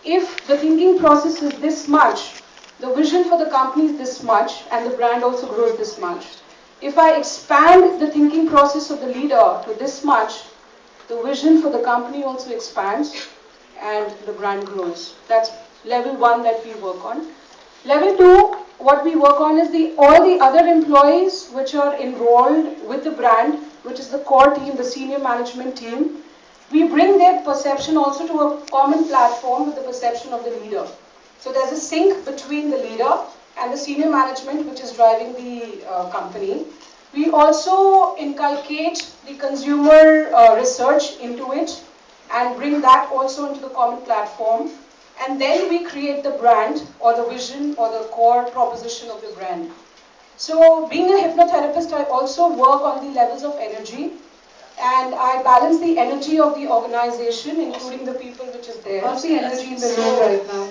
if the thinking process is this much, the vision for the company is this much, and the brand also grows this much. If I expand the thinking process of the leader to this much, the vision for the company also expands and the brand grows. That's level 1 that we work on. Level 2, what we work on is all the other employees which are involved with the brand, which is the core team, the senior management team. We bring their perception also to a common platform with the perception of the leader. So there's a sync between the leader and the senior management which is driving the company. We also inculcate the consumer research into it and bring that also into the common platform. And then we create the brand or the vision or the core proposition of the brand. So being a hypnotherapist, I also work on the levels of energy. And I balance the energy of the organization, including the people which is there. How's the energy in the room right now?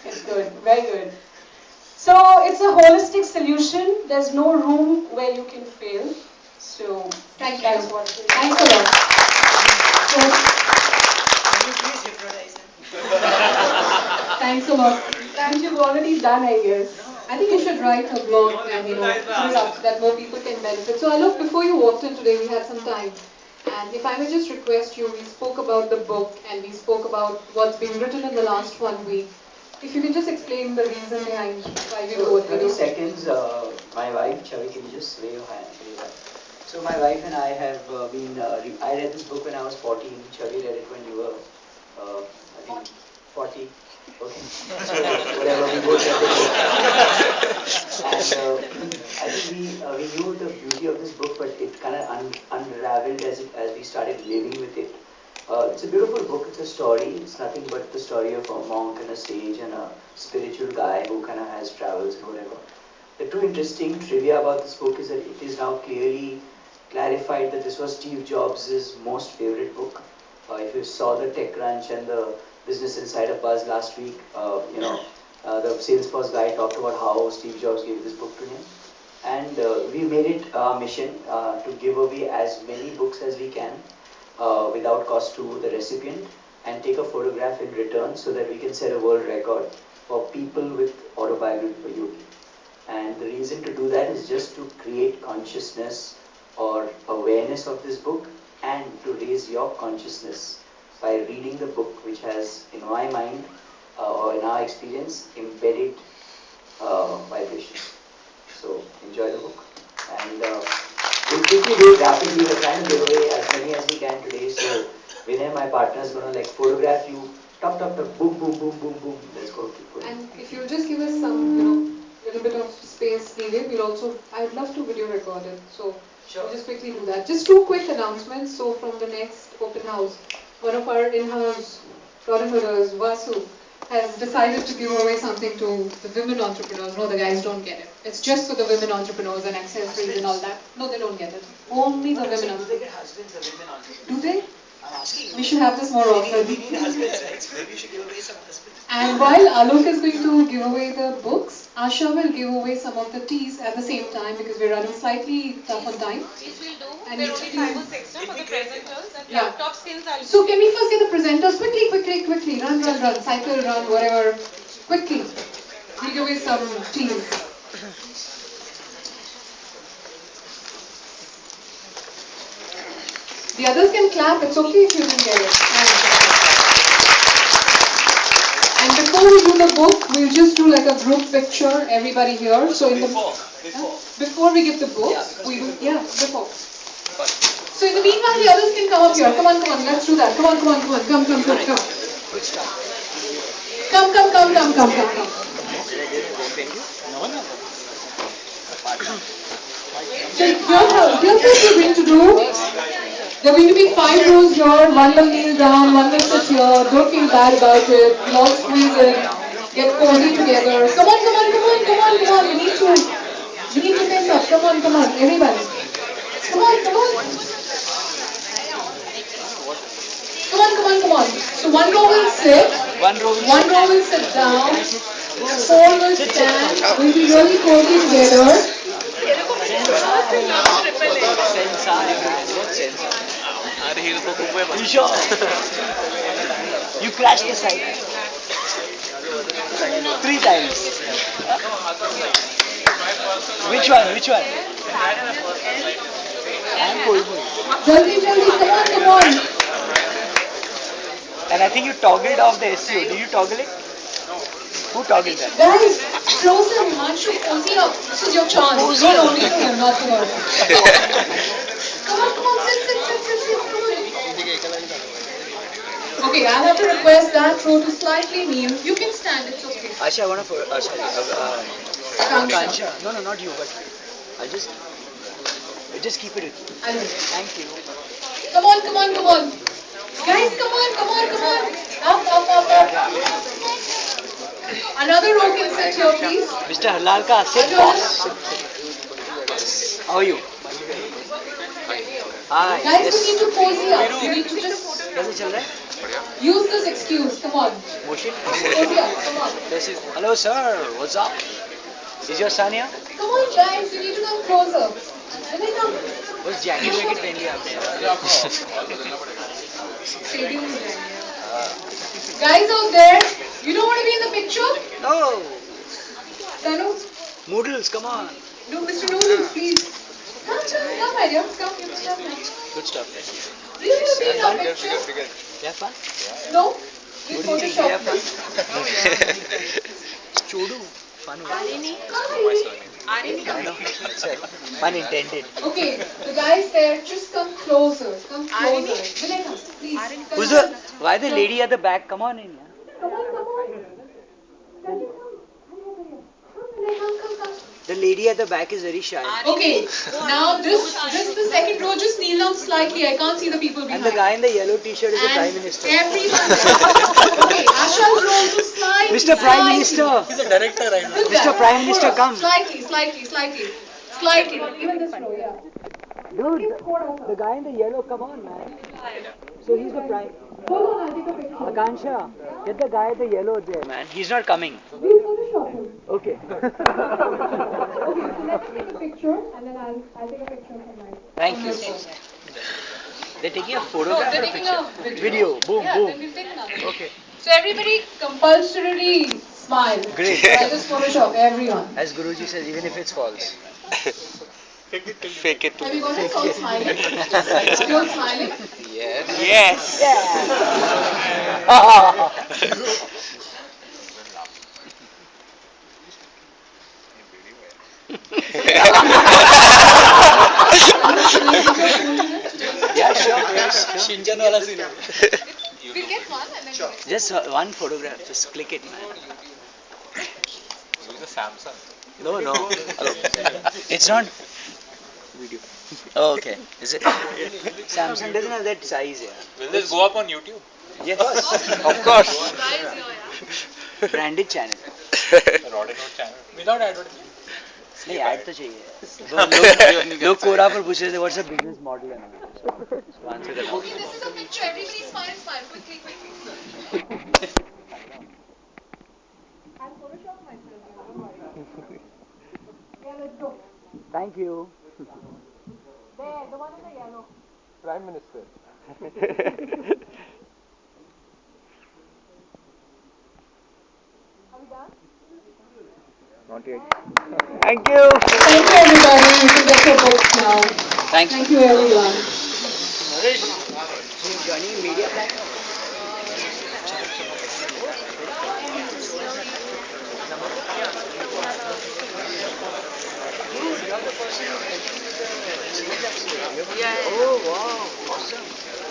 It's good, very good. So it's a holistic solution. There's no room where you can fail. So Thank that's you. what it is. Thanks a lot. Can you please hypnotize him? Thanks a lot. Which you've already done, I guess. I think you should write a blog and put it up so that more people can benefit. So Alok, before you walked in today, we had some time. And if I may just request you, we spoke about the book and we spoke about what's been written in the last 1 week. If you can just explain the reason behind why we So wrote 30 it. seconds, my wife, Chavi, can you just wave your hand? So my wife and I have I read this book when I was 14, Chavi read it when you were, I think, 40. Okay. So whatever, we both read it. And I think we knew the beauty of this book, but it kind of unraveled as we started living with it. It's a beautiful book. It's a story. It's nothing but the story of a monk and a sage and a spiritual guy who kind of has travels and whatever. The two interesting trivia about this book is that it is now clearly clarified that this was Steve Jobs' most favorite book. If you saw the TechCrunch and the Business Insider Buzz last week, the Salesforce guy talked about how Steve Jobs gave this book to him. And we made it our mission to give away as many books as we can without cost to the recipient and take a photograph in return so that we can set a world record for people with autobiography for yogi. And the reason to do that is just to create consciousness or awareness of this book and to raise your consciousness by reading the book, which has, in my mind or in our experience, embedded vibrations. So enjoy the book and we'll quickly do it rapidly. We're trying to give away as many as we can today. So Vinay, my partner, is gonna like photograph you. Top, top, top, boom, boom, boom, boom, boom. Let's go. Keep going. And if you'll just give us some, little bit of space needed, we'll also, I'd love to video record it. So we'll just quickly do that. Just two quick announcements. So from the next open house, one of our in-house Rodinhoods, Vasu, has decided to give away something to the women entrepreneurs. No, the guys don't get it. It's just for the women entrepreneurs and accessories and all that. No, they don't get it. Only the women entrepreneurs. Do they get husbands, the women entrepreneurs? Do they? I'm asking. We should have this more often. We need husbands, right? So maybe you should give away some husbands. And while Alok is going to give away the books, Asha will give away some of the teas at the same time because we're running slightly tough on time. These will do. And There are only 5 or 6 for the presenters and Yeah. laptop skills I'll So can we first get the presenters quickly, quickly, quickly, run, run, run, cycle, run, whatever, quickly. We'll give away some teas. The others can clap, it's okay if you didn't get it. And before we do the book, we'll just do like a group picture, everybody here. So in before we give the book, we will, before. So in the meanwhile, the others can come up here. Come on, let's do that. Come on, come. Come. So here's what you're going to do. There are going to be 5 rows here, one will kneel down, one will sit here, don't feel bad about it, we'll all squeeze in, get cozy together. Come on, we need to face up, come on, everybody. Come on. So one row will sit, one row will sit down, 4 will stand, we'll be really cozy together. You crashed the side 3 times. Which one? I'm cold. Jaldi, come on. And I think you toggled off the SEO. Did you toggle it? Who toggled that? Guys, frozen, Himanshu, cozy up. This is your chance. Not only to him, not to her. Come on, sit. Okay, I'll have to request that row to slightly kneel. You can stand, it's okay. Asha, I want to. Akansha. No, not you, but I'll just keep it with you. I will. Thank you. Come on. Guys, come on. Up. Another row can sit here, please. Mr. Halalka, sit, boss. How are you? Hi. Guys, we need to cozy up. We need to just use this excuse. Come on. Motion? Cozy up. Come on. Hello, sir. What's up? Is your son here? Come on, guys. You need to come closer. When they come. What's jacket पहन लिया Stadium में जाएंगे. Guys out there, you don't want to be in the picture? No. Tanu? Noodles, come on. No, Mr. Noodles, please. Come, my dear. Come, you can stand now. Good stuff. Do you want to be in the picture? You have fun? No? We What do you think? You have fun? Photoshop. Chodu. Fun. Hi. No, pun intended. Okay, the guys there, just come closer. Come closer. Vinay, please. Who's the? Why the lady at the back? Come on in. Come on. Come. The lady at the back is very shy. Okay, now this the second row, just kneel down slightly. I can't see the people behind. And the guy in the yellow t-shirt is the Prime Minister. Everyone. Okay, Asha's row to slightly. Mr. Prime Minister. He's a director right now. Mr. Prime Minister, come. Slightly. Even this row, yeah. Dude, the guy in the yellow, come on, man. So he's the Prime. Hold on, I'll take a picture. Akansha, get the guy at the yellow there, man. He's not coming. We'll Photoshop him. Okay. Okay, so let's take a picture and then I'll take a picture from my Thank from you. my phone. They're taking a No, photograph they're or a taking picture? a Video. Boom, yeah, boom. then we'll take another. Okay. So everybody compulsorily smile. Great. So I'll just Photoshop everyone. As Guruji says, even if it's false. Fake it Have you got us all smiling? You all smiling? Yes. Now We'll get one and then we'll Just one photograph, just click it, man. Use a Samsung. No, no. Hello. It's not video. Oh, okay. Is it? Samsung doesn't have that size, yeah. Will this go up on YouTube? Yes. Of course. guys here, yeah. Branded channel. Rodinhood channel. Without advertising. नहीं add तो चाहिए लोग कोरा पर पूछ रहे थे what's a business model है answer करना Okay, this is a picture. Everybody smile. Quickly. I'll Photoshop myself, don't worry. Yeah, let's go. Thank you There, the one in the yellow. Prime Minister. Are we done? Not yet. Thank you Thank you, everybody. You can get your books now. Thank Thank you, everyone. You joining media plan Oh wow, awesome.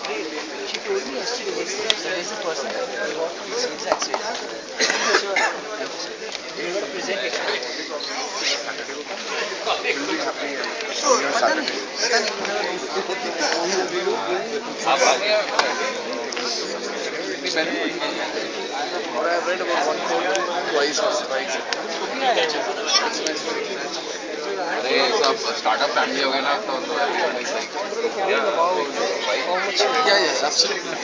Great. She told me yesterday that there is a person that got from sales access. Sure. You're going to present it. I've read about one twice or thrice. अरे सब startup family हो गया ना तो everyone is like yeah absolutely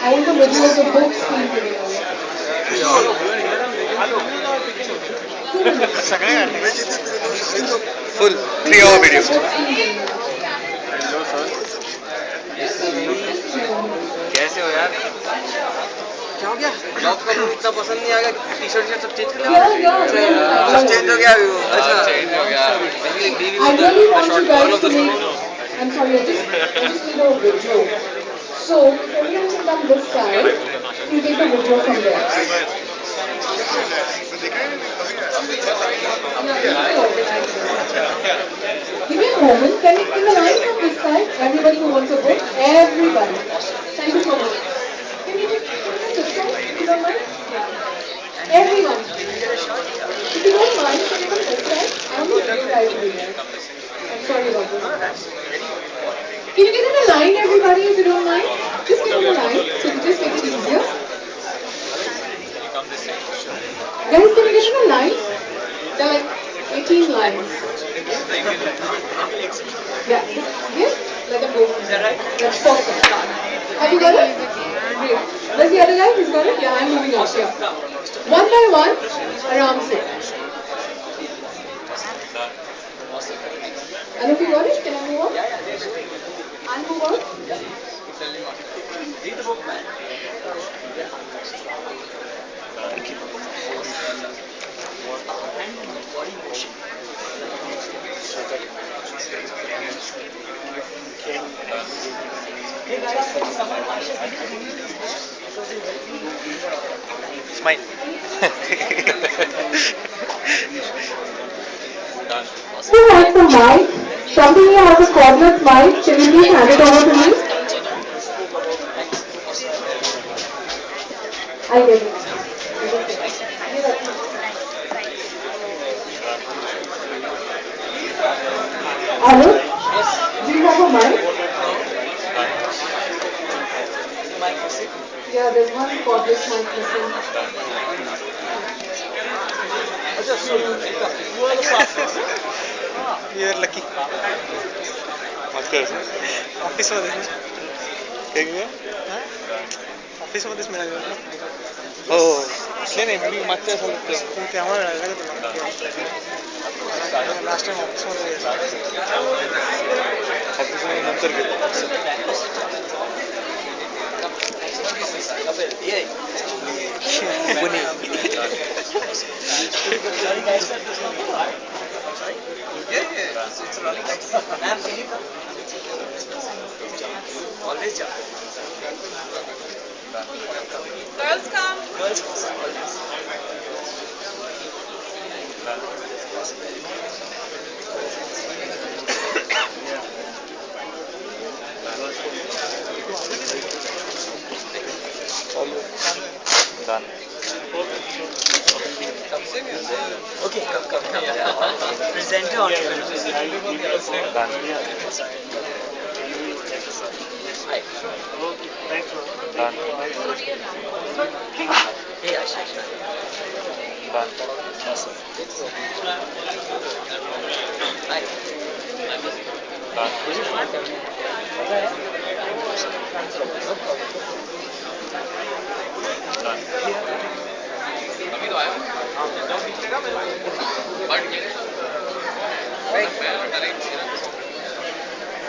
I want to review of the books being given away. Full 3-hour video. कैसे हो यार क्या हो गया? जॉब का इतना पसंद नहीं आ गया टी-शर्ट सब चेंज कर Yeah. चेंज हो गया अभी वो अच्छा चेंज हो गया I really want you guys to make. I'm sorry, I just need a video. So, if everyone can come this side, we'll take a video from there. Give me a moment. Can we give a line from this side? Everybody who wants a book. Everybody. Thank you so much. Can you take this side? If you don't mind. Everyone. If you don't mind, can you come this side? I want you guys to be there. I'm sorry about this. Can you get in a line, everybody, if you don't mind? Just get in a line, so we just make it easier. Guys, can we get in a line? There are like 18 lines. Yeah, yes? Let them go. Is that right? That's perfect. Have you got it? Great. Where's the other guy? He's got it? Yeah, I'm moving up here. One by one, around six. And if you got it, can I move on? I'll move on. Read the book, man. Body motion. Smile. Who has the mic? Somebody here has a cordless mic. Can you please hand it over to me? I get it. Hello? Do you have a mic? Yeah, there's one cordless mic missing. You're lucky. Office मध्ये काय गे office मध्येच मिळाले हो नाही नाही मी मागच्या साली त्यामुळे मिळालं तुला लास्ट टाइम ऑफिस मध्ये नंतर गेलो Pune Always jump. Girls come. Girls always. Done. Okay, come. Presenter on Done. Done. Hey, Ashish. Done. Awesome. Hi.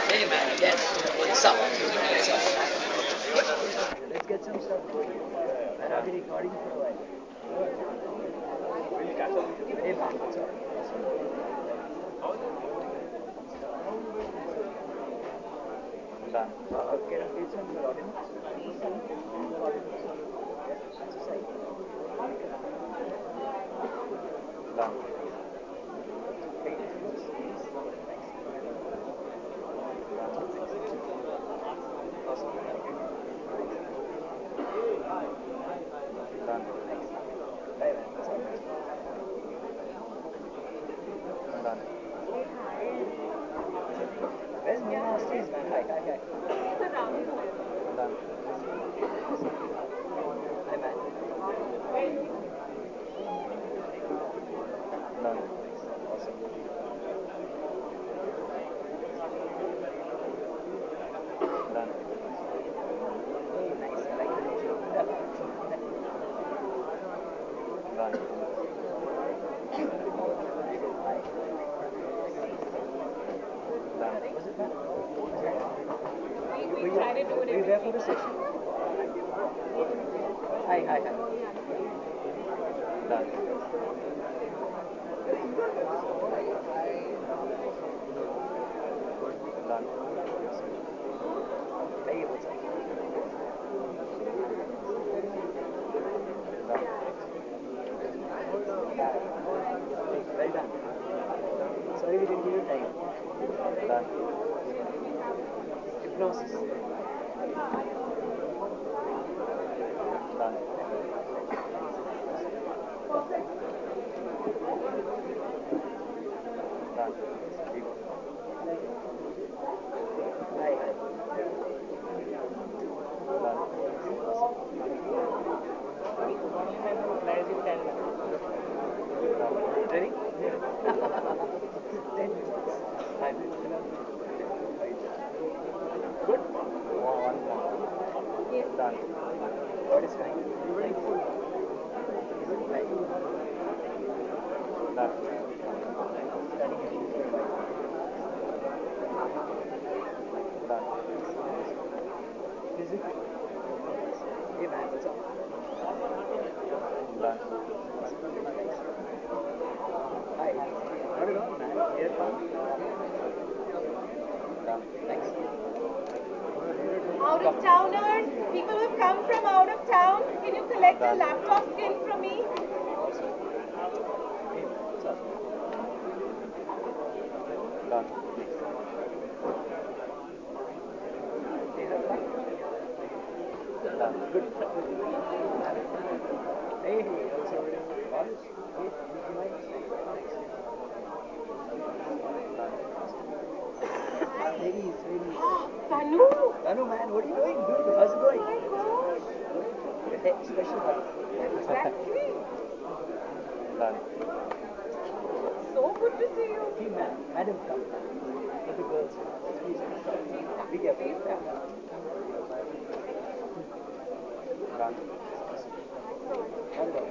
Hey man, again. What's up? What's up? Let's get some stuff going. And I'll be recording for a while. Hey man, what's up? Done. Can I get some Rodinhoods? Done. Done. Done. Where's Mia Stays, man? Hi. Done. Hi, man. Done. Awesome. Done. Hey, nice. I like the picture. Done. Done. Was it fun? We try to do it Were you there for the session? Hi. Done. Done. Hey, what's up? Done. Well done. Sorry we didn't give you time. Done. Hypnosis. Done. Done. Hi. Ready? 10 minutes. 5 minutes. Good? One more. Done. What is fine? Done. Done. Music? Hey man, what's up? Done. Hi. Not at all, man. Here, fun. Done. Thanks. Out of towners, people who've come from out of town, can you collect a laptop skin from me? Hey, what's up? Done. Hey, have fun. Done. Good. Hey, what's up? Honest? Hey, you mind? Ladies. Tanu! Tanu, man, what are you doing? Dude, how's it going? Oh my gosh! Hey, special hug. Exactly. Done. So good to see you. Hey, man, madam, come. Let the girls. Please. Be careful. Yeah. Done. Not at all.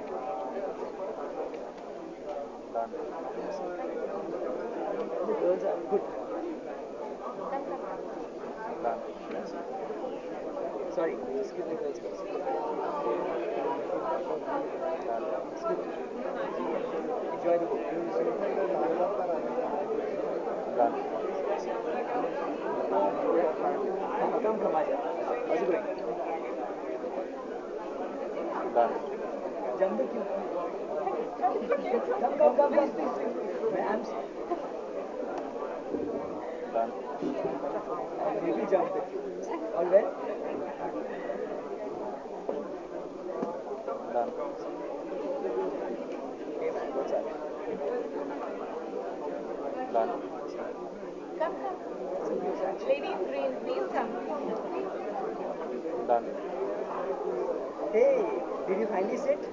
Done. The girls are good. Done. Sorry, just give the girls first. Done. It's good. Enjoy the book. Done. Come, Aja. How's it going? Done. Jump the queue. Come, please. Ma'am. Done. You will jump the queue. All well? Done. Hey man, what's up? Done. Come, come. Lady in green, please come. Done. Hey, did you finally sit?